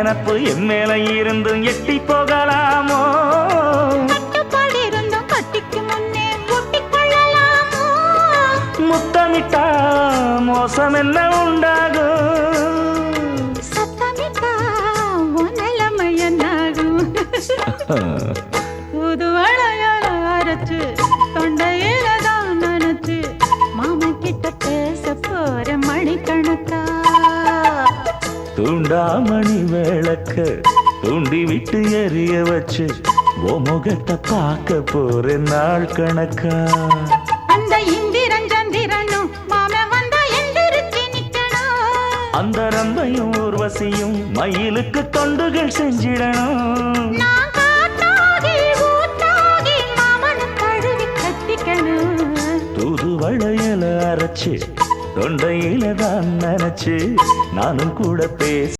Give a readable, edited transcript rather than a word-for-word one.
நினப்பு என் மேல இருந்தும் எட்டி போகலாமோ? கட்டுப்பாடு இருந்தும் கட்டிக்கு முன்னே ஒட்டிக்கொள்ளலாமோ? முத்தமிட்டா மோசம் என்ன உண்டாகும்? சத்தமிட்டா உன் நிலைமை என்னாகும்? புது வளையல அரைச்சு தொண்டையில தான் நினைச்சு மாமன் கிட்ட பேச போற மணிக்கணக்கா. தூண்டாமணி விளக்க தூண்டி விட்டு எரிய வச்சு ஓ முகத்தை பார்க்க போற நாள் கணக்கா. அந்த இந்திரன் சந்திரனும் மாமன் வந்தா எந்திரிச்சு நிக்கணும். அந்த ரம்பையும் ஊர்வசியும் மயிலுக்கு தொண்டுகள் செஞ்சிடணும். நான் காத்தாகி ஊத்தாகி மாமனை தழுவி கட்டிக்கணும். தூது வளையல அரைச்சு தொண்டையில தான் நினைச்சு நானும் கூட பேச